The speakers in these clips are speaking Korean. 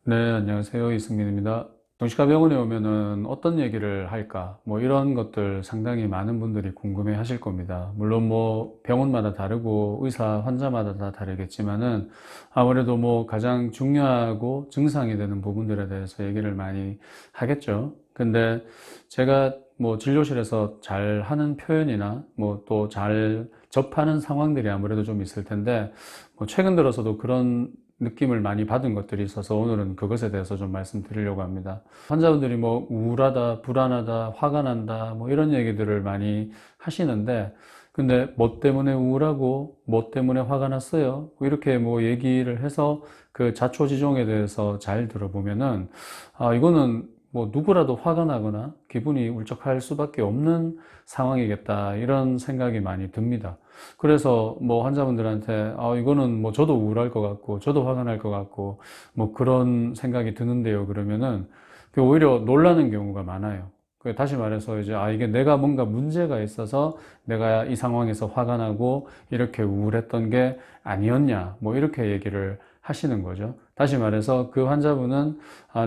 네, 안녕하세요. 이승민입니다. 정신과 병원에 오면은 어떤 얘기를 할까? 뭐 이런 것들 상당히 많은 분들이 궁금해 하실 겁니다. 물론 뭐 병원마다 다르고 의사, 환자마다 다 다르겠지만은 아무래도 뭐 가장 중요하고 증상이 되는 부분들에 대해서 얘기를 많이 하겠죠. 근데 제가 뭐 진료실에서 잘 하는 표현이나 뭐 또 잘 접하는 상황들이 아무래도 좀 있을 텐데 뭐 최근 들어서도 그런 느낌을 많이 받은 것들이 있어서 오늘은 그것에 대해서 좀 말씀드리려고 합니다. 환자분들이 뭐 우울하다, 불안하다, 화가 난다, 뭐 이런 얘기들을 많이 하시는데, 근데 뭐 때문에 우울하고, 뭐 때문에 화가 났어요? 뭐 이렇게 뭐 얘기를 해서 그 자초지종에 대해서 잘 들어보면은, 이거는 뭐 누구라도 화가 나거나 기분이 울적할 수밖에 없는 상황이겠다, 이런 생각이 많이 듭니다. 그래서 뭐 환자분들한테 이거는 뭐 저도 우울할 것 같고 저도 화가 날 것 같고 뭐 그런 생각이 드는데요 그러면은 오히려 놀라는 경우가 많아요. 다시 말해서 이제 이게 내가 뭔가 문제가 있어서 내가 이 상황에서 화가 나고 이렇게 우울했던 게 아니었냐 뭐 이렇게 얘기를 하시는 거죠. 다시 말해서 그 환자분은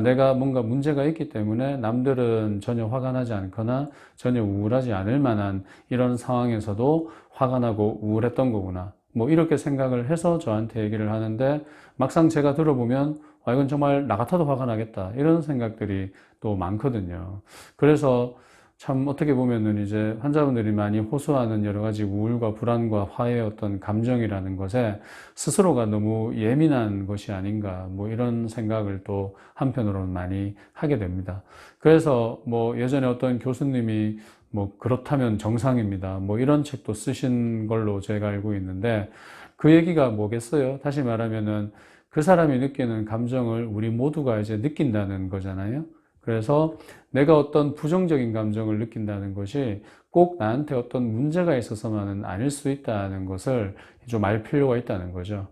내가 뭔가 문제가 있기 때문에 남들은 전혀 화가 나지 않거나 전혀 우울하지 않을 만한 이런 상황에서도 화가 나고 우울했던 거구나. 뭐 이렇게 생각을 해서 저한테 얘기를 하는데 막상 제가 들어보면 이건 정말 나 같아도 화가 나겠다. 이런 생각들이 또 많거든요. 그래서 참 어떻게 보면은 이제 환자분들이 많이 호소하는 여러 가지 우울과 불안과 화의 어떤 감정이라는 것에 스스로가 너무 예민한 것이 아닌가 뭐 이런 생각을 또 한편으로는 많이 하게 됩니다. 그래서 뭐 예전에 어떤 교수님이 뭐 그렇다면 정상입니다. 뭐 이런 책도 쓰신 걸로 제가 알고 있는데 그 얘기가 뭐겠어요? 다시 말하면은 그 사람이 느끼는 감정을 우리 모두가 이제 느낀다는 거잖아요. 그래서 내가 어떤 부정적인 감정을 느낀다는 것이 꼭 나한테 어떤 문제가 있어서만은 아닐 수 있다는 것을 좀 알 필요가 있다는 거죠.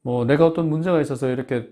뭐 내가 어떤 문제가 있어서 이렇게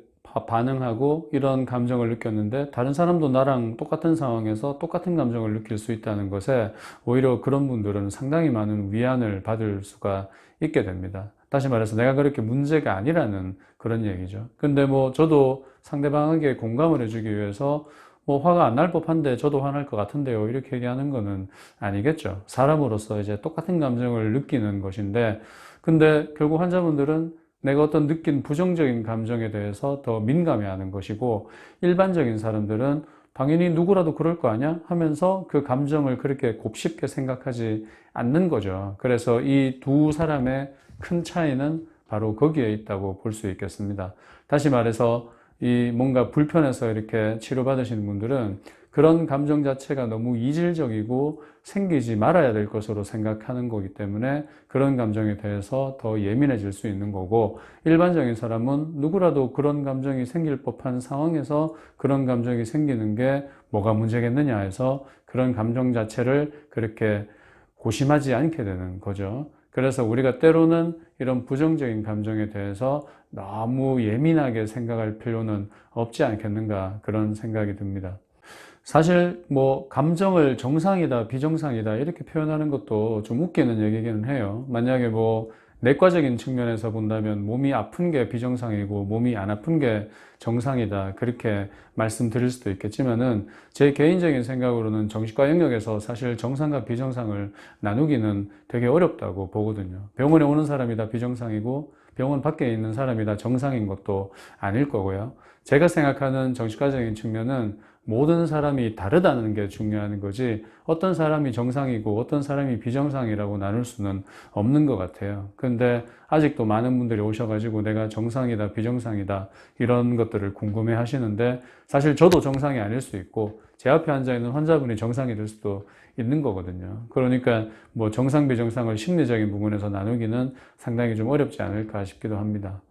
반응하고 이런 감정을 느꼈는데 다른 사람도 나랑 똑같은 상황에서 똑같은 감정을 느낄 수 있다는 것에 오히려 그런 분들은 상당히 많은 위안을 받을 수가 있게 됩니다. 다시 말해서 내가 그렇게 문제가 아니라는 그런 얘기죠. 근데 뭐 저도 상대방에게 공감을 해주기 위해서 뭐 화가 안 날 법한데 저도 화날 것 같은데요. 이렇게 얘기하는 거는 아니겠죠. 사람으로서 이제 똑같은 감정을 느끼는 것인데 근데 결국 환자분들은 내가 어떤 느낀 부정적인 감정에 대해서 더 민감해하는 것이고 일반적인 사람들은 당연히 누구라도 그럴 거 아니야? 하면서 그 감정을 그렇게 곱씹게 생각하지 않는 거죠. 그래서 이 두 사람의 큰 차이는 바로 거기에 있다고 볼 수 있겠습니다. 다시 말해서 이 뭔가 불편해서 이렇게 치료받으시는 분들은 그런 감정 자체가 너무 이질적이고 생기지 말아야 될 것으로 생각하는 거기 때문에 그런 감정에 대해서 더 예민해질 수 있는 거고 일반적인 사람은 누구라도 그런 감정이 생길 법한 상황에서 그런 감정이 생기는 게 뭐가 문제겠느냐 해서 그런 감정 자체를 그렇게 고심하지 않게 되는 거죠. 그래서 우리가 때로는 이런 부정적인 감정에 대해서 너무 예민하게 생각할 필요는 없지 않겠는가 그런 생각이 듭니다. 사실 뭐 감정을 정상이다, 비정상이다 이렇게 표현하는 것도 좀 웃기는 얘기기는 해요. 만약에 뭐 내과적인 측면에서 본다면 몸이 아픈 게 비정상이고 몸이 안 아픈 게 정상이다 그렇게 말씀드릴 수도 있겠지만은 제 개인적인 생각으로는 정신과 영역에서 사실 정상과 비정상을 나누기는 되게 어렵다고 보거든요. 병원에 오는 사람이 다 비정상이고 병원 밖에 있는 사람이 다 정상인 것도 아닐 거고요. 제가 생각하는 정신과적인 측면은 모든 사람이 다르다는 게 중요한 거지 어떤 사람이 정상이고 어떤 사람이 비정상이라고 나눌 수는 없는 것 같아요. 근데 아직도 많은 분들이 오셔가지고 내가 정상이다 비정상이다 이런 것들을 궁금해 하시는데 사실 저도 정상이 아닐 수 있고 제 앞에 앉아있는 환자분이 정상이 될 수도 있는 거거든요. 그러니까 뭐 정상 비정상을 심리적인 부분에서 나누기는 상당히 좀 어렵지 않을까 싶기도 합니다.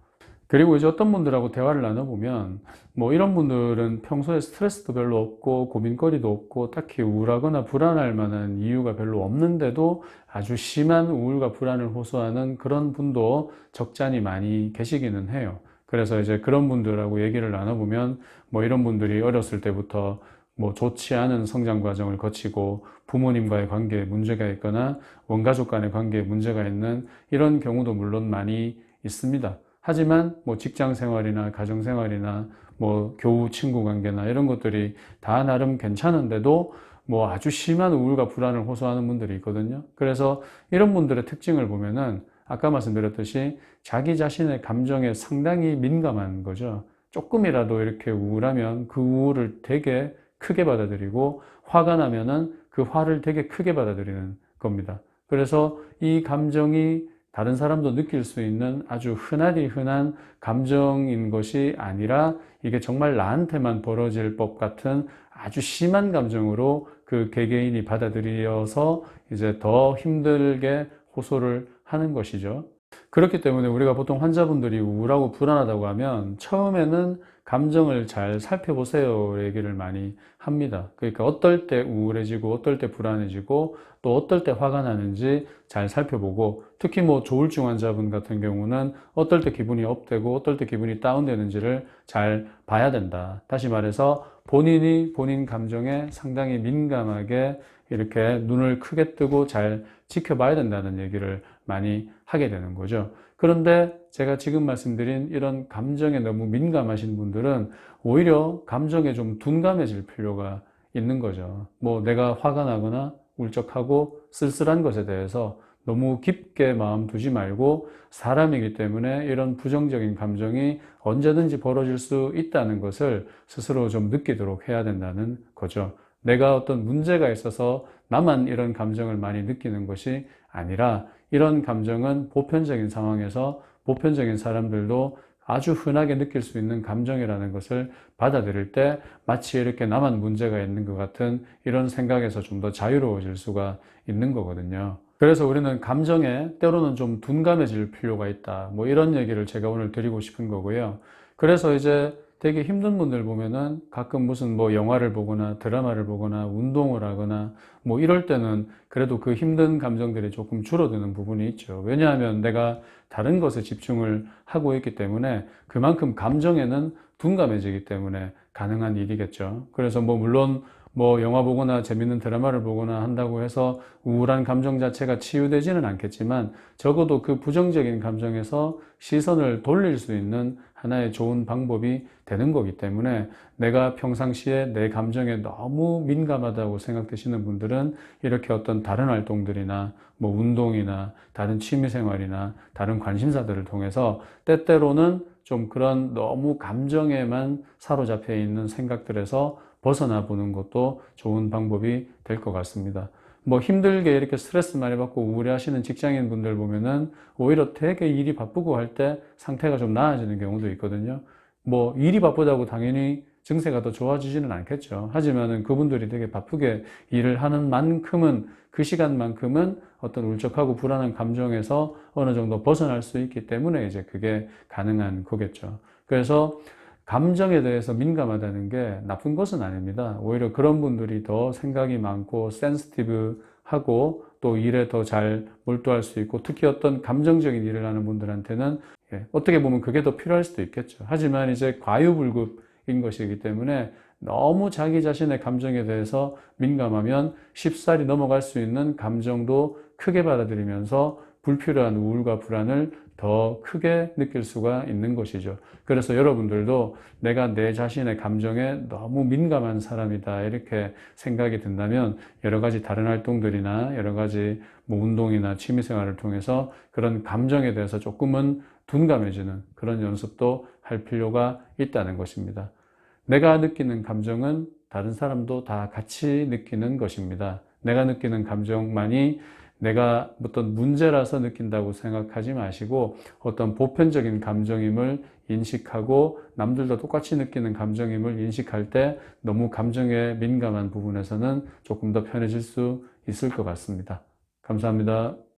그리고 이제 어떤 분들하고 대화를 나눠보면 뭐 이런 분들은 평소에 스트레스도 별로 없고 고민거리도 없고 딱히 우울하거나 불안할 만한 이유가 별로 없는데도 아주 심한 우울과 불안을 호소하는 그런 분도 적잖이 많이 계시기는 해요. 그래서 이제 그런 분들하고 얘기를 나눠보면 뭐 이런 분들이 어렸을 때부터 뭐 좋지 않은 성장 과정을 거치고 부모님과의 관계에 문제가 있거나 원가족 간의 관계에 문제가 있는 이런 경우도 물론 많이 있습니다. 하지만 뭐 직장 생활이나 가정 생활이나 뭐 교우 친구 관계나 이런 것들이 다 나름 괜찮은데도 뭐 아주 심한 우울과 불안을 호소하는 분들이 있거든요. 그래서 이런 분들의 특징을 보면은 아까 말씀드렸듯이 자기 자신의 감정에 상당히 민감한 거죠. 조금이라도 이렇게 우울하면 그 우울을 되게 크게 받아들이고, 화가 나면은 그 화를 되게 크게 받아들이는 겁니다. 그래서 이 감정이 다른 사람도 느낄 수 있는 아주 흔하디 흔한 감정인 것이 아니라, 이게 정말 나한테만 벌어질 법 같은 아주 심한 감정으로 그 개개인이 받아들여서 이제 더 힘들게 호소를 하는 것이죠. 그렇기 때문에 우리가 보통 환자분들이 우울하고 불안하다고 하면 처음에는 감정을 잘 살펴보세요 얘기를 많이 합니다. 그러니까 어떨 때 우울해지고 어떨 때 불안해지고 또 어떨 때 화가 나는지 잘 살펴보고, 특히 뭐 조울증 환자분 같은 경우는 어떨 때 기분이 업되고 어떨 때 기분이 다운되는지를 잘 봐야 된다. 다시 말해서 본인이 본인 감정에 상당히 민감하게 이렇게 눈을 크게 뜨고 잘 지켜봐야 된다는 얘기를 많이 하게 되는 거죠. 그런데 제가 지금 말씀드린 이런 감정에 너무 민감하신 분들은 오히려 감정에 좀 둔감해질 필요가 있는 거죠. 뭐 내가 화가 나거나 울적하고 쓸쓸한 것에 대해서 너무 깊게 마음 두지 말고, 사람이기 때문에 이런 부정적인 감정이 언제든지 벌어질 수 있다는 것을 스스로 좀 느끼도록 해야 된다는 거죠. 내가 어떤 문제가 있어서 나만 이런 감정을 많이 느끼는 것이 아니라, 이런 감정은 보편적인 상황에서 보편적인 사람들도 아주 흔하게 느낄 수 있는 감정이라는 것을 받아들일 때 마치 이렇게 나만 문제가 있는 것 같은 이런 생각에서 좀 더 자유로워질 수가 있는 거거든요. 그래서 우리는 감정에 때로는 좀 둔감해질 필요가 있다, 뭐 이런 얘기를 제가 오늘 드리고 싶은 거고요. 그래서 이제 되게 힘든 분들 보면은 가끔 무슨 뭐 영화를 보거나 드라마를 보거나 운동을 하거나 뭐 이럴 때는 그래도 그 힘든 감정들이 조금 줄어드는 부분이 있죠. 왜냐하면 내가 다른 것에 집중을 하고 있기 때문에 그만큼 감정에는 둔감해지기 때문에 가능한 일이겠죠. 그래서 뭐 물론 뭐 영화 보거나 재밌는 드라마를 보거나 한다고 해서 우울한 감정 자체가 치유되지는 않겠지만, 적어도 그 부정적인 감정에서 시선을 돌릴 수 있는 하나의 좋은 방법이 되는 거기 때문에, 내가 평상시에 내 감정에 너무 민감하다고 생각되시는 분들은 이렇게 어떤 다른 활동들이나 뭐 운동이나 다른 취미생활이나 다른 관심사들을 통해서 때때로는 좀 그런 너무 감정에만 사로잡혀 있는 생각들에서 벗어나 보는 것도 좋은 방법이 될 것 같습니다. 뭐 힘들게 이렇게 스트레스 많이 받고 우울해 하시는 직장인 분들 보면은 오히려 되게 일이 바쁘고 할 때 상태가 좀 나아지는 경우도 있거든요. 뭐 일이 바쁘다고 당연히 증세가 더 좋아지지는 않겠죠. 하지만은 그분들이 되게 바쁘게 일을 하는 만큼은, 그 시간만큼은 어떤 울적하고 불안한 감정에서 어느 정도 벗어날 수 있기 때문에 이제 그게 가능한 거겠죠. 그래서 감정에 대해서 민감하다는 게 나쁜 것은 아닙니다. 오히려 그런 분들이 더 생각이 많고 센시티브하고 또 일에 더 잘 몰두할 수 있고, 특히 어떤 감정적인 일을 하는 분들한테는 어떻게 보면 그게 더 필요할 수도 있겠죠. 하지만 이제 과유불급인 것이기 때문에 너무 자기 자신의 감정에 대해서 민감하면 쉽사리 넘어갈 수 있는 감정도 크게 받아들이면서 불필요한 우울과 불안을 더 크게 느낄 수가 있는 것이죠. 그래서 여러분들도 내가 내 자신의 감정에 너무 민감한 사람이다 이렇게 생각이 든다면, 여러 가지 다른 활동들이나 여러 가지 뭐 운동이나 취미생활을 통해서 그런 감정에 대해서 조금은 둔감해지는 그런 연습도 할 필요가 있다는 것입니다. 내가 느끼는 감정은 다른 사람도 다 같이 느끼는 것입니다. 내가 느끼는 감정만이 내가 어떤 문제라서 느낀다고 생각하지 마시고, 어떤 보편적인 감정임을 인식하고 남들도 똑같이 느끼는 감정임을 인식할 때 너무 감정에 민감한 부분에서는 조금 더 편해질 수 있을 것 같습니다. 감사합니다.